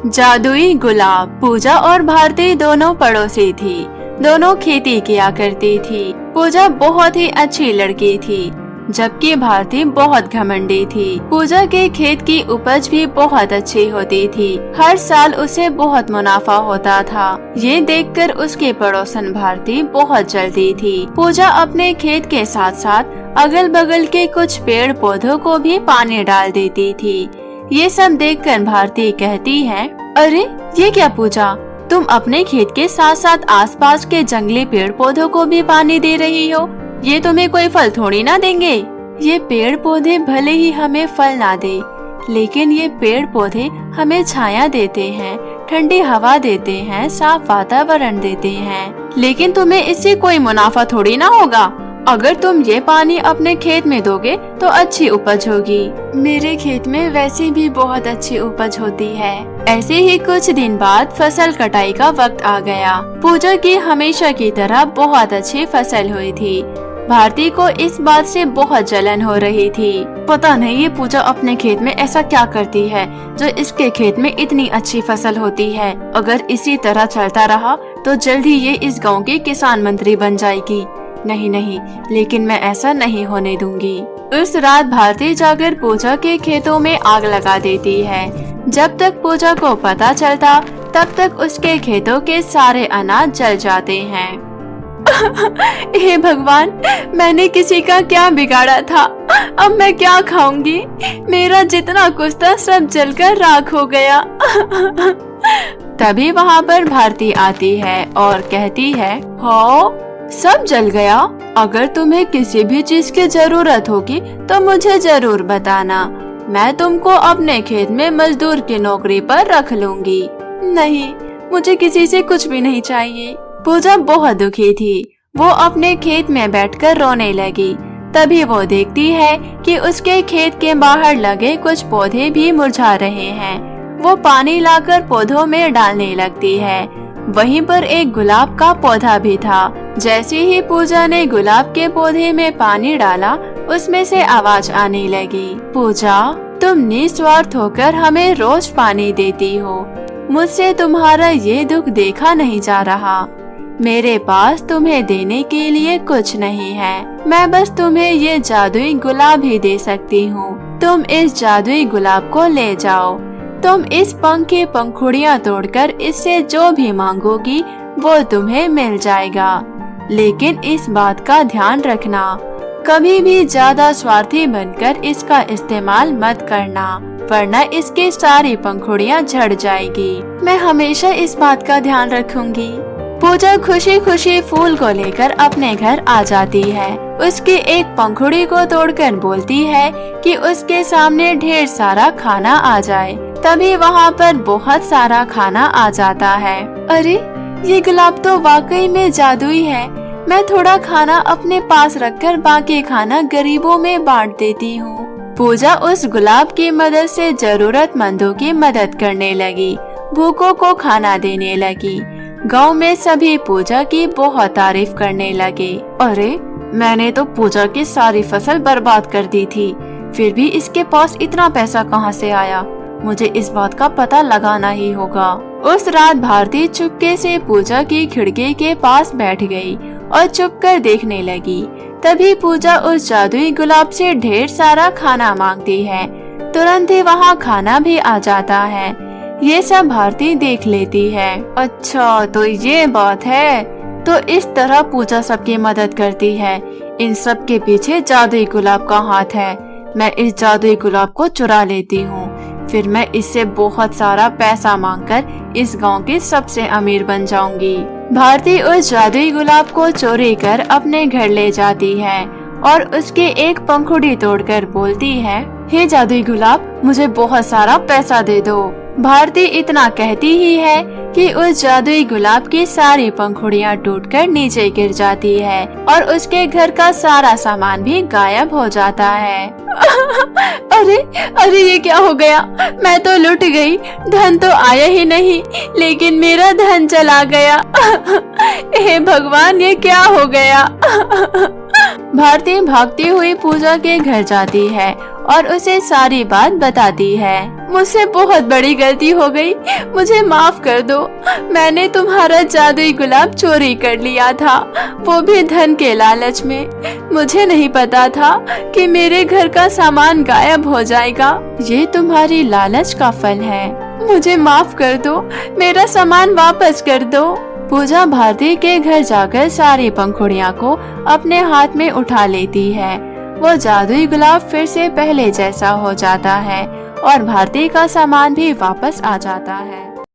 जादुई गुलाब। पूजा और भारती दोनों पड़ोसी थी। दोनों खेती किया करती थी। पूजा बहुत ही अच्छी लड़की थी, जबकि भारती बहुत घमंडी थी। पूजा के खेत की उपज भी बहुत अच्छी होती थी। हर साल उसे बहुत मुनाफा होता था। ये देखकर उसकी पड़ोसन भारती बहुत जलती थी। पूजा अपने खेत के साथ साथ अगल बगल के कुछ पेड़ पौधों को भी पानी डाल देती थी। ये सब देखकर भारती कहती है, अरे ये क्या पूजा, तुम अपने खेत के साथ साथ आसपास के जंगली पेड़ पौधों को भी पानी दे रही हो। ये तुम्हें कोई फल थोड़ी ना देंगे। ये पेड़ पौधे भले ही हमें फल ना दे, लेकिन ये पेड़ पौधे हमें छाया देते हैं, ठंडी हवा देते हैं, साफ वातावरण देते हैं। लेकिन तुम्हें इससे कोई मुनाफा थोड़ी ना होगा। अगर तुम ये पानी अपने खेत में दोगे तो अच्छी उपज होगी। मेरे खेत में वैसे भी बहुत अच्छी उपज होती है। ऐसे ही कुछ दिन बाद फसल कटाई का वक्त आ गया। पूजा की हमेशा की तरह बहुत अच्छी फसल हुई थी। भारती को इस बात से बहुत जलन हो रही थी। पता नहीं ये पूजा अपने खेत में ऐसा क्या करती है जो इसके खेत में इतनी अच्छी फसल होती है। अगर इसी तरह चलता रहा तो जल्द ही ये इस गांव की किसान मंत्री बन जाएगी। नहीं नहीं, लेकिन मैं ऐसा नहीं होने दूंगी। उस रात भारती जाकर पूजा के खेतों में आग लगा देती है। जब तक पूजा को पता चलता तब तक उसके खेतों के सारे अनाज जल जाते हैं। हे भगवान, मैंने किसी का क्या बिगाड़ा था। अब मैं क्या खाऊंगी। मेरा जितना कुछ था सब जलकर राख हो गया। तभी वहाँ पर भारती आती है और कहती है, हाँ सब जल गया। अगर तुम्हें किसी भी चीज की जरूरत होगी तो मुझे जरूर बताना। मैं तुमको अपने खेत में मजदूर की नौकरी पर रख लूंगी। नहीं, मुझे किसी से कुछ भी नहीं चाहिए। पूजा बहुत दुखी थी। वो अपने खेत में बैठकर रोने लगी। तभी वो देखती है कि उसके खेत के बाहर लगे कुछ पौधे भी मुरझा रहे हैं। वो पानी लाकर पौधों में डालने लगती है। वहीं पर एक गुलाब का पौधा भी था। जैसे ही पूजा ने गुलाब के पौधे में पानी डाला, उसमें से आवाज आने लगी, पूजा तुम निस्वार्थ होकर हमें रोज पानी देती हो। मुझसे तुम्हारा ये दुख देखा नहीं जा रहा। मेरे पास तुम्हें देने के लिए कुछ नहीं है। मैं बस तुम्हें ये जादुई गुलाब ही दे सकती हूँ। तुम इस जादुई गुलाब को ले जाओ। तुम इस पंख की पंखुड़ियाँ तोड़कर इससे जो भी मांगोगी वो तुम्हें मिल जाएगा। लेकिन इस बात का ध्यान रखना, कभी भी ज्यादा स्वार्थी बनकर इसका इस्तेमाल मत करना, वरना इसकी सारी पंखुड़ियाँ झड़ जाएगी। मैं हमेशा इस बात का ध्यान रखूंगी। पूजा खुशी खुशी फूल को लेकर अपने घर आ जाती है। उसकी एक पंखुड़ी को तोड़कर बोलती है कि उसके सामने ढेर सारा खाना आ जाए। तभी वहाँ पर बहुत सारा खाना आ जाता है। अरे ये गुलाब तो वाकई में जादुई है। मैं थोड़ा खाना अपने पास रखकर बाकी खाना गरीबों में बांट देती हूँ। पूजा उस गुलाब की मदद से जरूरतमंदों की मदद करने लगी, भूखों को खाना देने लगी। गांव में सभी पूजा की बहुत तारीफ करने लगे। अरे मैंने तो पूजा की सारी फसल बर्बाद कर दी थी, फिर भी इसके पास इतना पैसा कहाँ से आया। मुझे इस बात का पता लगाना ही होगा। उस रात भारती चुपके से पूजा की खिड़की के पास बैठ गई और चुप कर देखने लगी। तभी पूजा उस जादुई गुलाब से ढेर सारा खाना मांगती है। तुरंत ही वहाँ खाना भी आ जाता है। ये सब भारती देख लेती है। अच्छा तो ये बात है। तो इस तरह पूजा सबकी मदद करती है। इन सब के पीछे जादुई गुलाब का हाथ है। मैं इस जादुई गुलाब को चुरा लेती हूँ, फिर मैं इससे बहुत सारा पैसा मांगकर इस गांव की सबसे अमीर बन जाऊंगी। भारती उस जादुई गुलाब को चोरी कर अपने घर ले जाती है और उसके एक पंखुड़ी तोड़कर बोलती है, हे जादुई गुलाब, मुझे बहुत सारा पैसा दे दो। भारती इतना कहती ही है कि उस जादुई गुलाब की सारी पंखुड़ियाँ टूटकर नीचे गिर जाती है और उसके घर का सारा सामान भी गायब हो जाता है। अरे अरे ये क्या हो गया। मैं तो लुट गई। धन तो आया ही नहीं, लेकिन मेरा धन चला गया। हे भगवान, ये क्या हो गया। भारती भागती हुई पूजा के घर जाती है और उसे सारी बात बताती है। मुझसे बहुत बड़ी गलती हो गई, मुझे माफ कर दो। मैंने तुम्हारा जादुई गुलाब चोरी कर लिया था, वो भी धन के लालच में। मुझे नहीं पता था कि मेरे घर का सामान गायब हो जाएगा। ये तुम्हारी लालच का फल है। मुझे माफ कर दो, मेरा सामान वापस कर दो। पूजा भारती के घर जाकर सारी पंखुड़ियों को अपने हाथ में उठा लेती है। वो जादुई गुलाब फिर से पहले जैसा हो जाता है और भारती का सामान भी वापस आ जाता है।